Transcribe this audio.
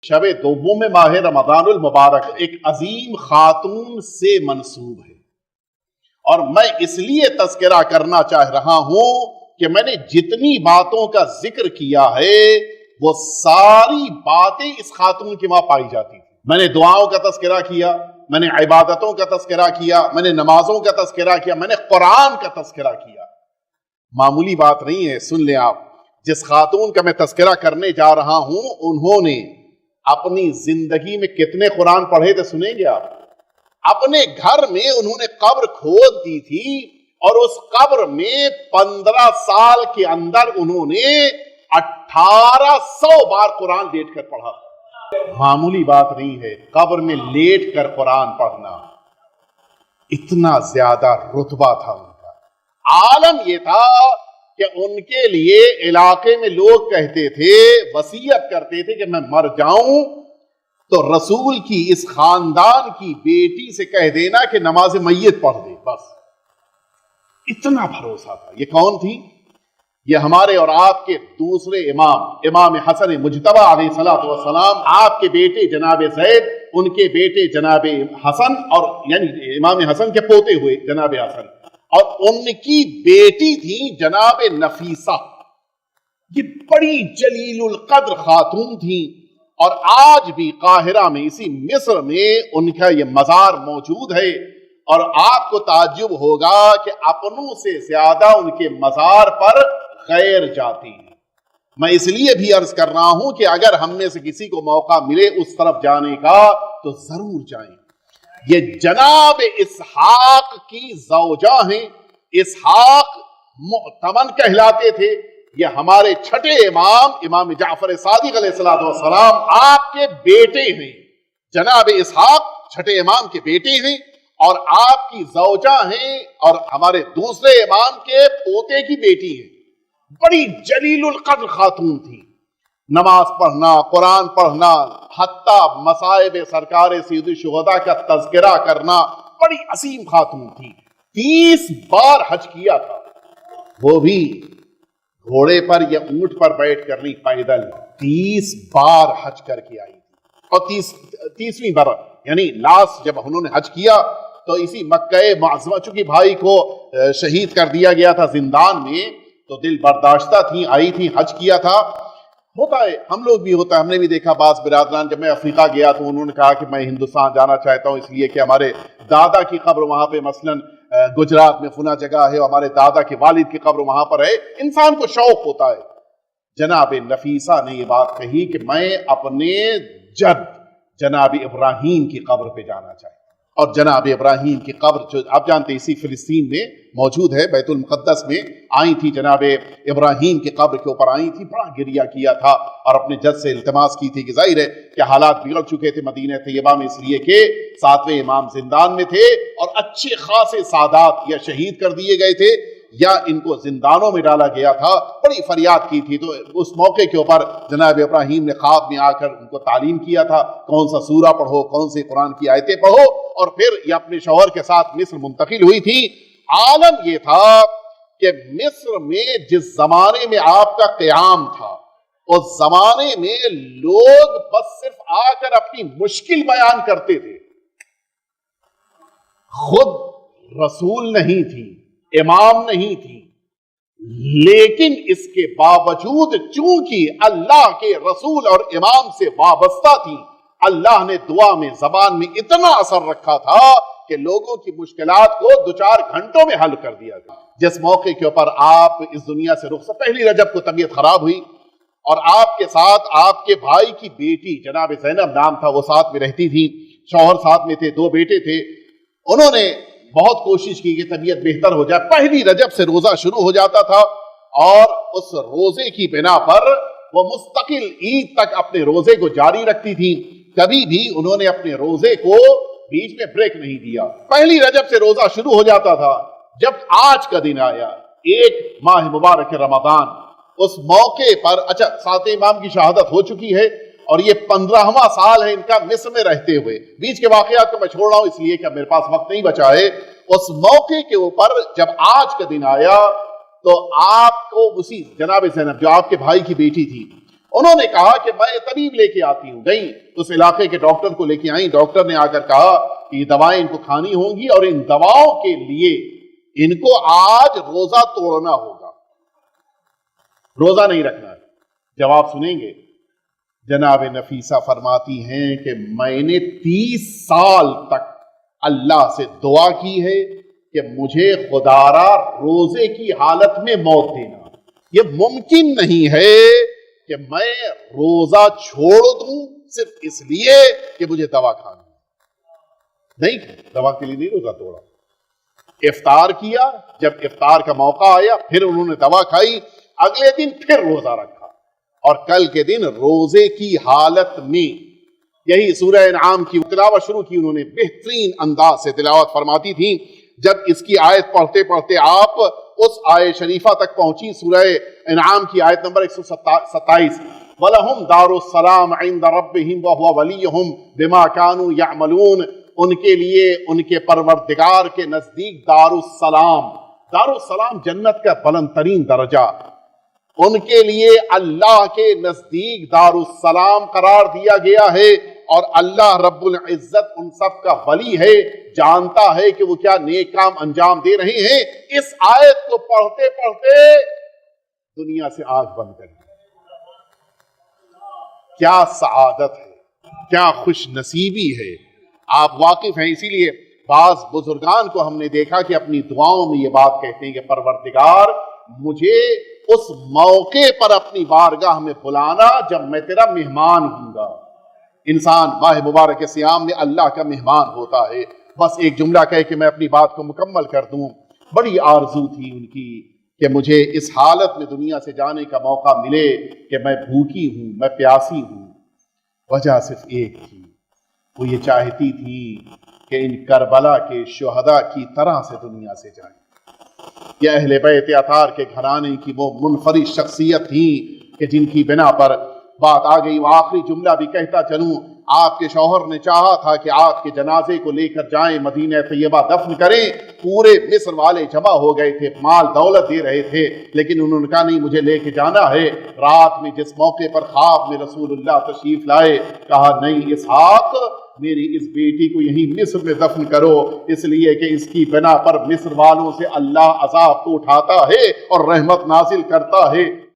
شب دوم ماہ رمضان المبارک ایک عظیم خاتون سے منسوب ہے، اور میں اس لیے تذکرہ کرنا چاہ رہا ہوں کہ میں نے جتنی باتوں کا ذکر کیا ہے وہ ساری باتیں اس خاتون کی وہاں پائی جاتی تھی۔ میں نے دعاؤں کا تذکرہ کیا، میں نے عبادتوں کا تذکرہ کیا، میں نے نمازوں کا تذکرہ کیا، میں نے قرآن کا تذکرہ کیا۔ معمولی بات نہیں ہے، سن لیں آپ، جس خاتون کا میں تذکرہ کرنے جا رہا ہوں انہوں نے اپنی زندگی میں کتنے قرآن پڑھے تھے سنیں گے آپ؟ اپنے گھر میں انہوں نے قبر کھود دی تھی، اور اس قبر میں 15 سال کے اندر انہوں نے 1800 بار قرآن لیٹ کر پڑھا۔ معمولی بات نہیں ہے قبر میں لیٹ کر قرآن پڑھنا، اتنا زیادہ رتبہ تھا ان کا۔ عالم یہ تھا کہ ان کے لیے علاقے میں لوگ کہتے تھے، وصیت کرتے تھے کہ میں مر جاؤں تو رسول کی اس خاندان کی بیٹی سے کہہ دینا کہ نماز میت پڑھ دے، بس اتنا بھروسہ تھا۔ یہ کون تھی؟ یہ ہمارے اور آپ کے دوسرے امام حسن مجتبی علیہ الصلوۃ والسلام، آپ کے بیٹے جناب زید، ان کے بیٹے جناب حسن، اور یعنی امام حسن کے پوتے ہوئے جناب حسن، اور ان کی بیٹی تھی جناب نفیسہ۔ یہ بڑی جلیل القدر خاتون تھی، اور آج بھی قاہرہ میں اسی مصر میں ان کا یہ مزار موجود ہے، اور آپ کو تعجب ہوگا کہ اپنوں سے زیادہ ان کے مزار پر غیر جاتی ہیں۔ میں اس لیے بھی عرض کر رہا ہوں کہ اگر ہم میں سے کسی کو موقع ملے اس طرف جانے کا تو ضرور جائیں۔ یہ جناب اسحاق کی زوجہ ہیں، اسحاق مؤتمن کہلاتے تھے۔ یہ ہمارے چھٹے امام جعفر صادق علیہ السلام آپ کے بیٹے ہیں۔ جناب اسحاق چھٹے امام کے بیٹے ہیں، اور آپ کی زوجہ ہیں، اور ہمارے دوسرے امام کے پوتے کی بیٹی ہیں۔ بڑی جلیل القدر خاتون تھی۔ نماز پڑھنا، قرآن پڑھنا، حتیٰ مصائب سرکار سید الشہداء کا تذکرہ کرنا، بڑی عظیم خاتون تھی۔ 30 بار حج کیا تھا، وہ بھی گھوڑے پر یا اونٹ پر بیٹھ کر نہیں، پیدل 30 بار حج کر کے آئی تھی۔ اور 30ویں بار یعنی لاسٹ جب انہوں نے حج کیا تو اسی مکہ معظمہ، چونکہ بھائی کو شہید کر دیا گیا تھا زندان میں، تو دل برداشتہ تھی، آئی تھی، حج کیا تھا۔ ہوتا ہے، ہم لوگ بھی ہوتا ہے، ہم نے بھی دیکھا بعض برادران، جب میں افریقہ گیا تو انہوں نے کہا کہ میں ہندوستان جانا چاہتا ہوں اس لیے کہ ہمارے دادا کی قبر وہاں پہ مثلا گجرات میں فنا جگہ ہے، ہمارے دادا کے والد کی قبر وہاں پر ہے۔ انسان کو شوق ہوتا ہے۔ جناب نفیسہ نے یہ بات کہی کہ میں اپنے جد جناب ابراہیم کی قبر پہ جانا چاہتا ہوں، اور جناب ابراہیم کی قبر جو آپ جانتے اسی فلسطین میں موجود ہے، بیت المقدس میں آئی تھی، جناب ابراہیم کی قبر کے اوپر آئی تھی، بڑا گریہ کیا تھا، اور اپنے جد سے التماس کی تھی کہ ظاہر ہے کہ حالات بگڑ چکے تھے مدینہ طیبہ میں، اس لیے کہ 7ویں امام زندان میں تھے، اور اچھے خاصے سادات یا شہید کر دیے گئے تھے یا ان کو زندانوں میں ڈالا گیا تھا۔ بڑی فریاد کی تھی، تو اس موقع کے اوپر جناب ابراہیم نے خواب میں آ کر ان کو تعلیم کیا تھا، کون سا سورہ پڑھو، کون سی قرآن کی آیتیں پڑھو، اور پھر یہ اپنے شوہر کے ساتھ مصر منتقل ہوئی تھی۔ عالم یہ تھا کہ مصر میں جس زمانے میں آپ کا قیام تھا، اس زمانے میں لوگ بس صرف آ کر اپنی مشکل بیان کرتے تھے، خود رسول نہیں تھی، امام نہیں تھی، لیکن اس کے باوجود چونکہ اللہ کے رسول اور امام سے وابستہ تھی، اللہ نے دعا میں زبان میں اتنا اثر رکھا تھا کہ لوگوں کی مشکلات کو 2-4 گھنٹوں میں حل کر دیا گیا۔ جس موقع کے اوپر آپ اس دنیا سے رخصت، پہلی رجب کو طبیعت خراب ہوئی، اور آپ کے ساتھ آپ کے بھائی کی بیٹی جناب زینب نام تھا، وہ ساتھ میں رہتی تھی، شوہر ساتھ میں تھے، 2 بیٹے تھے۔ انہوں نے بہت کوشش کی کہ طبیعت بہتر ہو جائے۔ پہلی رجب سے روزہ شروع ہو جاتا تھا، اور اس روزے کی بنا پر وہ مستقل عید تک اپنے روزے کو جاری رکھتی تھی، کبھی بھی انہوں نے اپنے روزے کو بیچ میں بریک نہیں دیا۔ پہلی رجب سے روزہ شروع ہو جاتا تھا۔ جب آج کا دن آیا، 1 ماہ مبارک رمضان، اس موقع پر 7 امام کی شہادت ہو چکی ہے، اور یہ 15واں سال ہے ان کا مصر میں رہتے ہوئے۔ بیچ کے واقعات کو میں چھوڑ رہا ہوں اس لیے کہ میرے پاس وقت نہیں بچا ہے۔ اس موقع کے اوپر جب آج کا دن آیا تو آپ کو اسی جناب زینب جو آپ کے بھائی کی بیٹی تھی، انہوں نے کہا کہ میں طبیب لے کے آتی ہوں. گئی اس علاقے کے ڈاکٹر کو لے کے آئیں. ڈاکٹر نے آ کر کہا کہ یہ دوائیں ان کو کھانی ہوں گی اور ان دواؤں کے لیے ان کو آج روزہ توڑنا ہوگا, روزہ نہیں رکھنا ہے. جواب سنیں گے. جناب نفیسہ فرماتی ہیں کہ میں نے 30 سال تک اللہ سے دعا کی ہے کہ مجھے خدارا روزے کی حالت میں موت دینا. یہ ممکن نہیں ہے کہ میں روزہ چھوڑ دوں صرف اس لیے کہ مجھے دوا کھانی ہے. نہیں, دوا کے لیے نہیں روزہ توڑا. افطار کیا, جب افطار کا موقع آیا پھر انہوں نے دوا کھائی, اگلے دن پھر روزہ رکھا اور کل کے دن روزے کی حالت میں یہی سورہ انعام کی تلاوت شروع کی. انہوں نے بہترین انداز سے تلاوت فرماتی تھی. جب اس کی آیت پڑھتے پڑھتے آپ اس آیت شریفہ تک پہنچی, سورہ انعام کی آیت نمبر 127, وَلَهُمْ دَارُ السَّلَامُ عِنْدَ رَبِّهِمْ وَهُوَ وَلِيُّهُمْ بِمَا كَانُوا يَعْمَلُونَ. ان کے لیے ان کے پروردگار کے نزدیک دار السلام, دار السلام جنت کا بلند ترین درجہ, ان کے لیے اللہ کے نزدیک دار السلام قرار دیا گیا ہے. اور اللہ رب العزت ان سب کا ولی ہے, جانتا ہے کہ وہ کیا نیک کام انجام دے رہے ہیں. اس آیت کو پڑھتے پڑھتے دنیا سے آنکھ بند کر دی. کیا سعادت ہے, کیا خوش نصیبی ہے. آپ واقف ہیں, اسی لیے بعض بزرگان کو ہم نے دیکھا کہ اپنی دعاؤں میں یہ بات کہتے ہیں کہ پروردگار مجھے اس موقع پر اپنی بارگاہ میں بلانا جب میں تیرا مہمان ہوں گا. انسان ماہ مبارک صیام میں اللہ کا مہمان ہوتا ہے. بس ایک جملہ کہے کہ میں اپنی بات کو مکمل کر دوں. بڑی آرزو تھی ان کی کہ مجھے اس حالت میں دنیا سے جانے کا موقع ملے کہ میں بھوکی ہوں, میں پیاسی ہوں. وجہ صرف ایک تھی, وہ یہ چاہتی تھی کہ ان کربلا کے شہداء کی طرح سے دنیا سے جائیں. یہ اہل بیت اطہار کے گھرانے کی وہ منفرد شخصیت تھی کہ جن کی بنا پر بات آ گئی. وہ آخری جملہ بھی کہتا چلوں, آپ کے شوہر نے چاہا تھا کہ آپ کے جنازے کو لے کر جائیں, مدینہ طیبہ دفن کریں. پورے مصر والے جمع ہو گئے تھے, مال دولت دے رہے تھے, لیکن انہوں نے کہا نہیں, مجھے لے کے جانا ہے. رات میں جس موقع پر خواب میں رسول اللہ تشریف لائے, کہا نہیں اسحاق, میری اس بیٹی کو یہیں مصر میں دفن کرو, اس لیے کہ اس کی بنا پر مصر والوں سے اللہ عذاب تو اٹھاتا ہے اور رحمت نازل کرتا ہے.